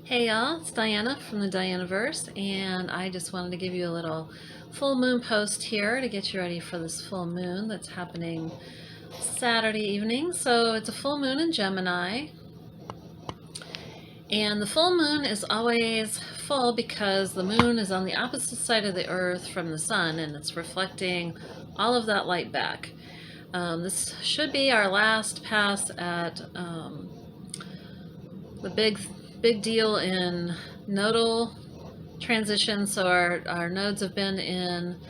Hey y'all, it's Diana from the Dianaverse, and I just wanted to give you a little full moon post here to get you ready for this full moon that's happening Saturday evening. So it's a full moon in Gemini, and the full moon is always full because the moon is on the opposite side of the earth from the sun, and it's reflecting all of that light back. This should be our last pass at the big deal in nodal transition. So our nodes have been in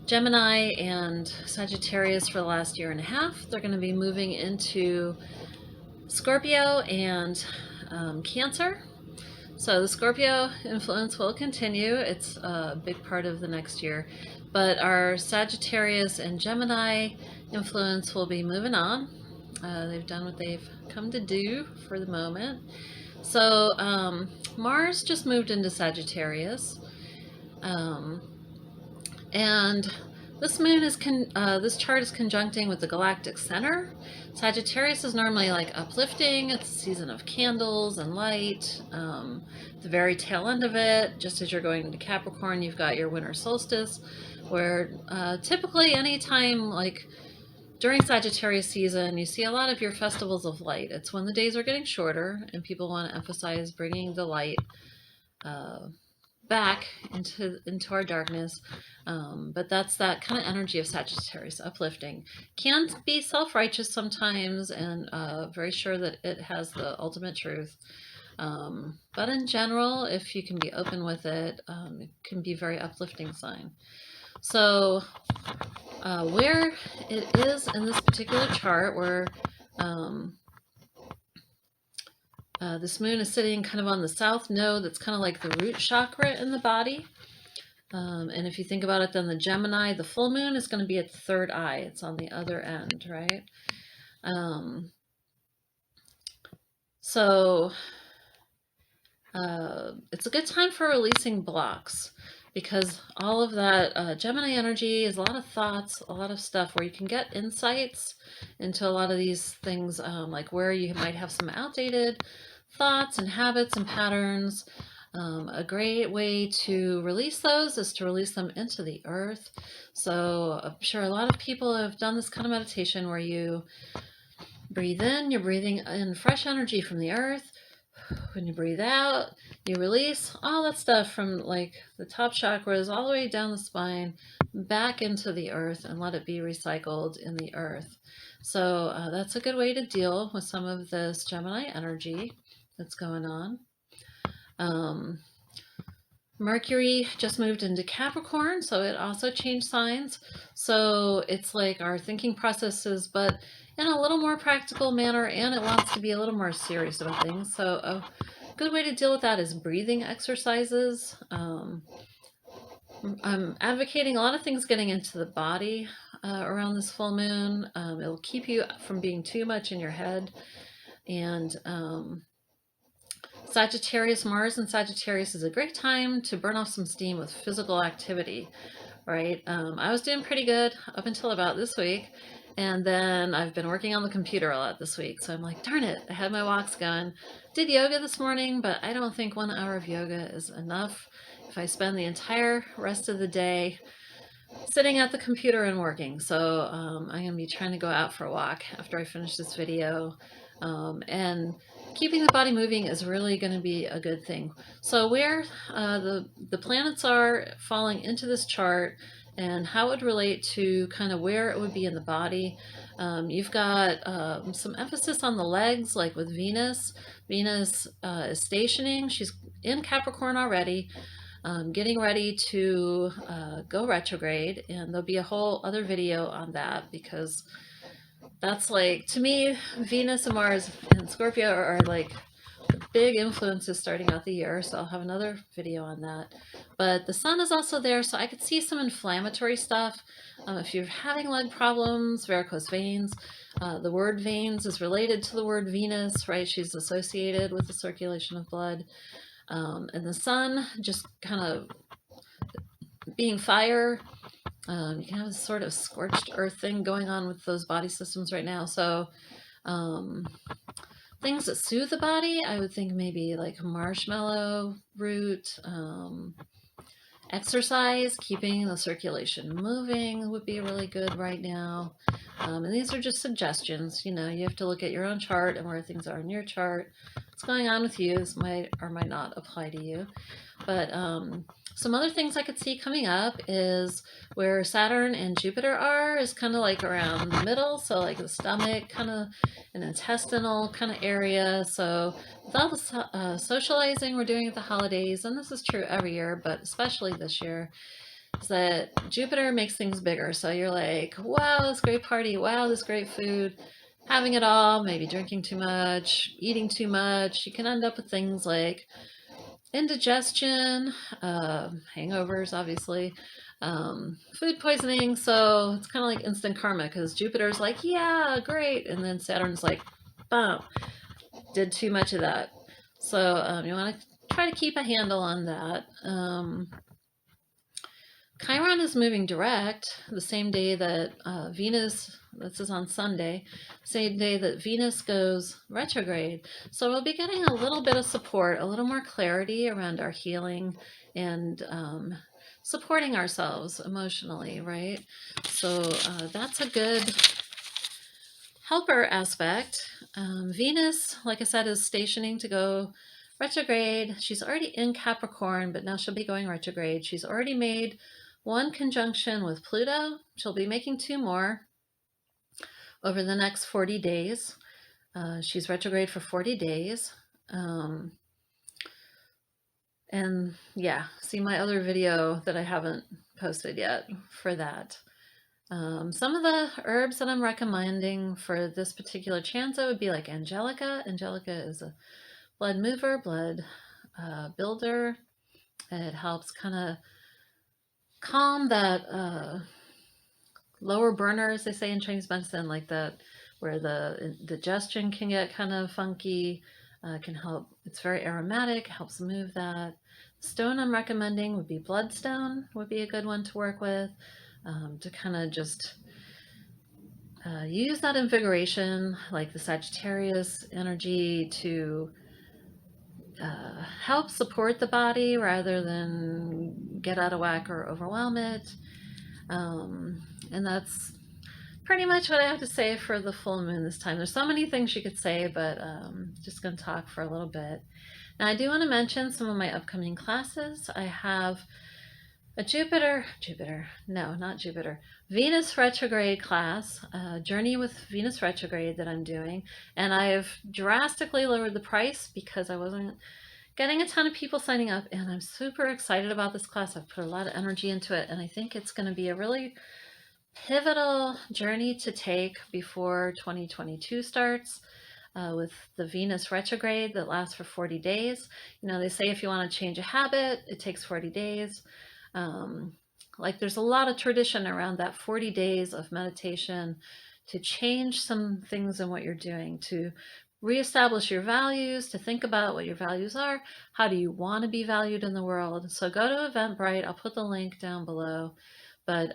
Gemini and Sagittarius for the last year and a half. They're going to be moving into Scorpio and Cancer. So the Scorpio influence will continue. It's a big part of the next year. But our Sagittarius and Gemini influence will be moving on. They've done what they've come to do for the moment. So Mars just moved into Sagittarius, and this moon is this chart is conjuncting with the galactic center. Sagittarius is normally like uplifting. It's a season of candles and light. The very tail end of it, just as you're going into Capricorn, you've got your winter solstice, where typically anytime like during Sagittarius season, you see a lot of your festivals of light. It's when the days are getting shorter and people want to emphasize bringing the light back into our darkness. But that's that kind of energy of Sagittarius, uplifting. Can be self-righteous sometimes and very sure that it has the ultimate truth. But in general, if you can be open with it, it can be a very uplifting sign. So where it is in this particular chart, where this moon is sitting kind of on the south node, that's kind of like the root chakra in the body. And if you think about it, then the Gemini, the full moon is going to be at the third eye. It's on the other end, right? So it's a good time for releasing blocks, because all of that Gemini energy is a lot of thoughts, a lot of stuff where you can get insights into a lot of these things, like where you might have some outdated thoughts and habits and patterns. A great way to release those is to release them into the earth. So I'm sure a lot of people have done this kind of meditation where you breathe in, you're breathing in fresh energy from the earth. When you breathe out, you release all that stuff from like the top chakras all the way down the spine back into the earth and let it be recycled in the earth. So that's a good way to deal with some of this Gemini energy that's going on. Mercury just moved into Capricorn, so it also changed signs. So it's like our thinking processes, but in a little more practical manner, and it wants to be a little more serious about things. So a good way to deal with that is breathing exercises. I'm advocating a lot of things getting into the body around this full moon. It'll keep you from being too much in your head. And Sagittarius, Mars and Sagittarius is a great time to burn off some steam with physical activity, right? I was doing pretty good up until about this week, and then I've been working on the computer a lot this week, so I'm like, darn it, I had my walks going. Did yoga this morning, but I don't think 1 hour of yoga is enough if I spend the entire rest of the day sitting at the computer and working. So I'm going to be trying to go out for a walk after I finish this video. And keeping the body moving is really going to be a good thing. So where the planets are falling into this chart and how it would relate to kind of where it would be in the body. You've got some emphasis on the legs, like with Venus. Venus is stationing. She's in Capricorn already. Getting ready to go retrograde, and there'll be a whole other video on that, because that's like, to me, Venus and Mars and Scorpio are like the big influences starting out the year, so I'll have another video on that. But the sun is also there, so I could see some inflammatory stuff. If you're having leg problems, varicose veins, the word veins is related to the word Venus, right? She's associated with the circulation of blood. And the sun just kind of being fire, you can have this sort of scorched earth thing going on with those body systems right now. So Things that soothe the body, I would think maybe like marshmallow root, exercise, keeping the circulation moving would be really good right now. And these are just suggestions. You know, you have to look at your own chart and where things are in your chart. What's going on with you? This might or might not apply to you. But some other things I could see coming up is where Saturn and Jupiter are is kind of like around the middle. So like the stomach, kind of an intestinal kind of area. So with all the socializing we're doing at the holidays, and this is true every year, but especially this year, is that Jupiter makes things bigger. So you're like, wow, this great party. Wow, this great food. Having it all, maybe drinking too much, eating too much. You can end up with things like indigestion, hangovers, obviously, food poisoning. So it's kind of like instant karma because Jupiter's like, yeah, great. And then Saturn's like, bum, did too much of that. So you want to try to keep a handle on that. Chiron is moving direct the same day that Venus, this is on Sunday, same day that Venus goes retrograde. So we'll be getting a little bit of support, a little more clarity around our healing and supporting ourselves emotionally, right? So that's a good helper aspect. Venus, like I said, is stationing to go retrograde. She's already in Capricorn, but now she'll be going retrograde. She's already made one conjunction with Pluto. She'll be making two more over the next 40 days. She's retrograde for 40 days. And yeah, see my other video that I haven't posted yet for that. Some of the herbs that I'm recommending for this particular chanza would be like Angelica. Angelica is a blood mover, blood builder. It helps kind of calm that lower burner, as they say in Chinese medicine, like that, where the digestion can get kind of funky. Can help. It's very aromatic, helps move that. Stone I'm recommending would be bloodstone, would be a good one to work with, to kind of just use that invigoration, like the Sagittarius energy, to help support the body rather than get out of whack or overwhelm it. And that's pretty much what I have to say for the full moon this time. There's so many things you could say, but just going to talk for a little bit. Now, I do want to mention some of my upcoming classes. I have a Venus retrograde class, Journey with Venus retrograde that I'm doing. And I've drastically lowered the price because I wasn't getting a ton of people signing up. And I'm super excited about this class. I've put a lot of energy into it. And I think it's going to be a really pivotal journey to take before 2022 starts. With the Venus retrograde that lasts for 40 days. You know, they say if you want to change a habit, it takes 40 days. Like there's a lot of tradition around that 40 days of meditation to change some things in what you're doing, to reestablish your values, to think about what your values are. How do you want to be valued in the world? So go to Eventbrite. I'll put the link down below. But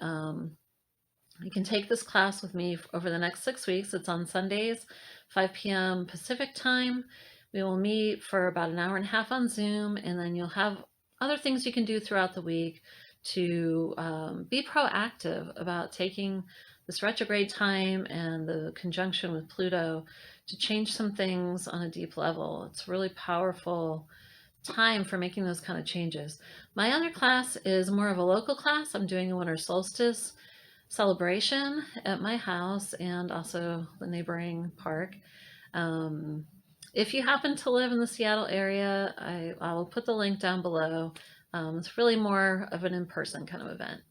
you can take this class with me over the next 6 weeks. It's on Sundays, 5 p.m. Pacific time. We will meet for about an hour and a half on Zoom, and then you'll have other things you can do throughout the week to be proactive about taking this retrograde time and the conjunction with Pluto to change some things on a deep level. It's a really powerful time for making those kind of changes. My other class is more of a local class. I'm doing a winter solstice celebration at my house and also the neighboring park. If you happen to live in the Seattle area, I will put the link down below. It's really more of an in-person kind of event.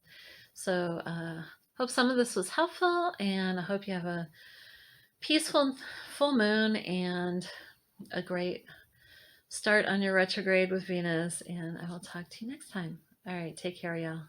So hope some of this was helpful, and I hope you have a peaceful full moon and a great start on your retrograde with Venus, and I will talk to you next time. All right, take care, y'all.